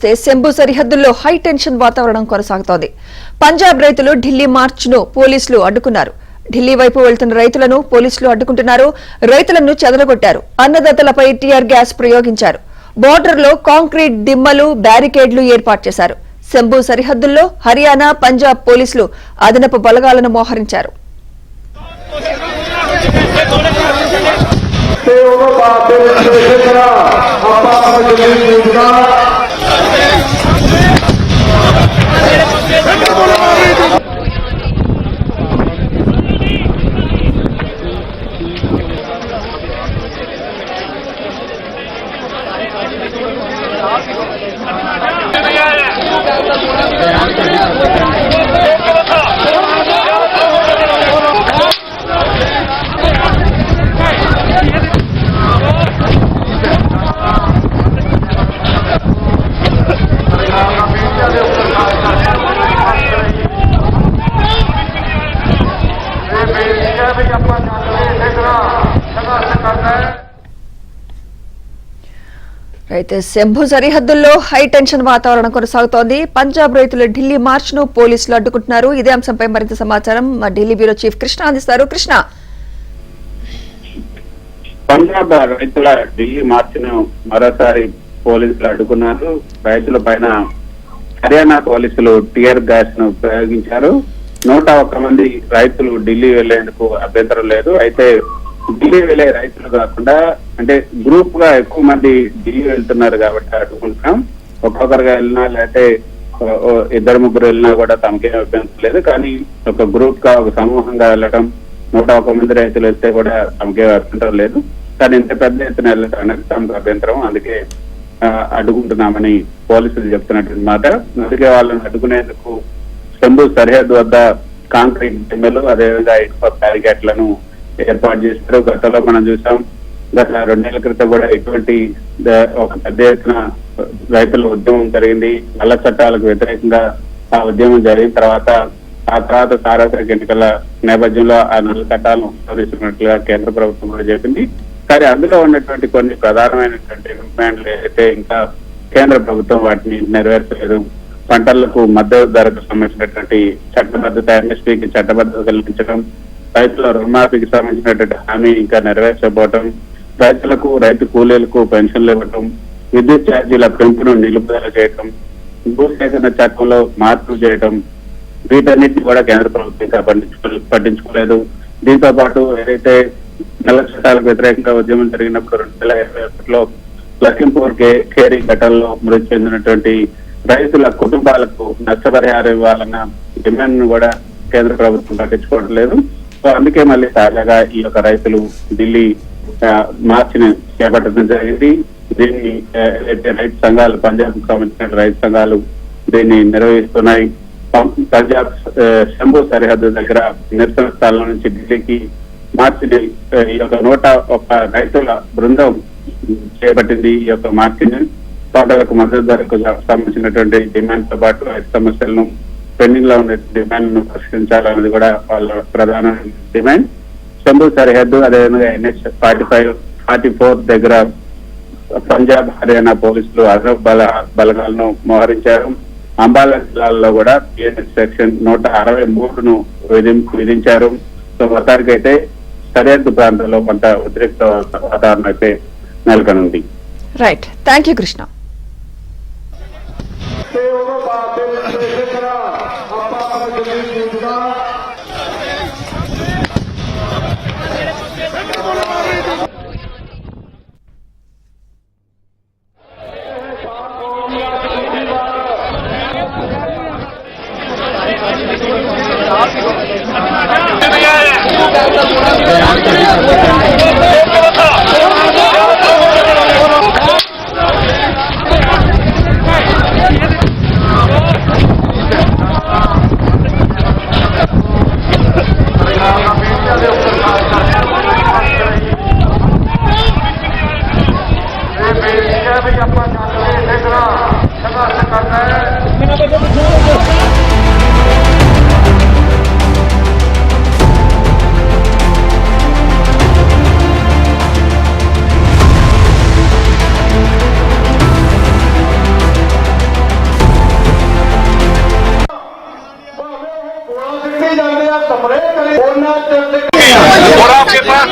చూస్తే శంభు సరిహద్దుల్లో high tension వాతావరణం కొనసాగుతోంది. పంజాబ్ రైతులు ఢిల్లీ మార్చ్ ను పోలీసులు అడ్డుకున్నారు. ఢిల్లీ వైపు వెళ్తున్న రైతులను పోలీసులు అడ్డుకుంటున్నారు. రైతులను చెదరగొట్టారు. అన్నదాతలపై టీఆర్ గ్యాస్ ప్రయోగించారు. బోర్డర్లో కాంక్రీట్ దిమ్మలు, బ్యారికేడ్లు ఏర్పాటు చేశారు. శంభు సరిహద్దుల్లో హర్యానా, పంజాబ్ పోలీసులు అదనపు బలగాలను మోహరించారు. అయితే శంభు సరిహద్దుల్లో హై టెన్షన్ వాతావరణం కొనసాగుతోంది. పంజాబ్ రైతులు ఢిల్లీ మార్చ్ ను పోలీసులు అడ్డుకుంటున్నారు. ఇదే అంశంపై మరింత సమాచారం మా ఢిల్లీ బ్యూరో చీఫ్ కృష్ణ అందిస్తారు. కృష్ణ, పంజాబ్ రైతుల ఢిల్లీ మార్చ్ ను మరోసారి పోలీసులు అడ్డుకున్నారు. రైతుల పైన హర్యానా పోలీసులు టియర్ గ్యాస్ ను ప్రయోగించారు. 101 మంది రైతులు ఢిల్లీ వెళ్లేందుకు అభ్యంతరం లేదు. అయితే ఢిల్లీ వెళ్లే రైతులు కాకుండా అంటే గ్రూప్ గా ఎక్కువ మంది ఢిల్లీ వెళ్తున్నారు కాబట్టి అడ్డుకుంటున్నాం. ఒక్కొక్కరుగా వెళ్ళినా లేకపోతే 2-3 వెళ్ళినా కూడా తమకేం అభ్యంతరం లేదు. కానీ ఒక గ్రూప్ గా ఒక సమూహంగా వెళ్ళడం, 101 మంది రైతులు వెళ్తే కూడా తమకేం అభ్యంతరం లేదు. కానీ ఇంత పెద్ద ఎత్తున వెళ్ళడం అనేది తమకు అభ్యంతరం. అందుకే అడ్డుకుంటున్నామని పోలీసులు చెప్తున్నటువంటి మాట. అందుకే వాళ్ళని అడ్డుకునేందుకు శంభు సరిహద్దు వద్ద కాంక్రీట్ దిమ్మలు, అదేవిధంగా ఇటుక బ్యారికేడ్లను ఏర్పాటు చేశారు. గతంలో మనం చూసాం, గత 2 నెలల క్రితం కూడా ఇటువంటి ఒక పెద్ద ఎత్తున రైతుల ఉద్యమం జరిగింది. నల్ల చట్టాలకు వ్యతిరేకంగా ఆ ఉద్యమం జరిగిన తర్వాత సార్వత్రిక ఎన్నికల నేపథ్యంలో ఆ నల్ల చట్టాలను ఉపసంహరించుకున్నట్లుగా కేంద్ర ప్రభుత్వం కూడా చెప్పింది. కానీ అందులో ఉన్నటువంటి కొన్ని ప్రధానమైనటువంటి డిమాండ్లు అయితే ఇంకా కేంద్ర ప్రభుత్వం వాటిని నెరవేర్చలేదు. పంటలకు మద్దతు ధరకు సంబంధించినటువంటి చట్టబద్ధత, ఎంఎస్పీకి చట్టబద్ధత కల్పించడం, రైతుల రుణమాఫీకి సంబంధించినటువంటి హామీ ఇంకా నెరవేర్చకపోవటం, రైతులకు రైతు కూలీలకు పెన్షన్లు ఇవ్వటం, విద్యుత్ ఛార్జీల పెంపును నిలుపుదల చేయటం, భూసేకరణ చట్టంలో మార్పులు చేయటం, వీటన్నిటిని కూడా కేంద్ర ప్రభుత్వం ఇంకా పట్టించుకోలేదు. దీంతో పాటు ఏదైతే నల్ల చట్టాలకు వ్యతిరేకంగా ఉద్యమం జరిగినప్పుడు 2021లో లఖింపూర్ ఖేరీ ఘటనలో మృతి చెందినటువంటి రైతుల కుటుంబాలకు నష్టపరిహారం ఇవ్వాలన్న డిమాండ్ ను కూడా కేంద్ర ప్రభుత్వం పట్టించుకోవడం లేదు. సో అందుకే మళ్ళీ తాజాగా ఈ యొక్క రైతులు ఢిల్లీ మార్చిని చేపట్టడం జరిగింది. దీన్ని రైతు సంఘాలు, పంజాబ్ కు సంబంధించిన రైతు సంఘాలు దీన్ని నిర్వహిస్తున్నాయి. పంజాబ్ శంభు సరిహద్దు దగ్గర నిరసన స్థలం నుంచి ఢిల్లీకి మార్చిని ఈ యొక్క 101 రైతుల బృందం చేపట్టింది. ఈ యొక్క మార్చిని తోటలకు మద్దతు ధరకు సంబంధించినటువంటి డిమాండ్ తో పాటు రైతు సమస్యలను, పెండింగ్ లో ఉన్న డిమాండ్ ను పరిష్కరించాలన్నది కూడా వాళ్ళ ప్రధాన డిమాండ్. శంభు సరిహద్దు, అదేవిధంగా NH 45-44 దగ్గర పంజాబ్, హర్యానా పోలీసులు అదనపు బలగాలను మోహరించారు. అంబాలా జిల్లాల్లో కూడా PNS సెక్షన్ 163ను విధించారు. సో మొత్తానికైతే సరిహద్దు ప్రాంతంలో కొంత ఉద్రిక్త వాతావరణం అయితే నెలకొనుంది. Right, thank you Krishna. और आपके पास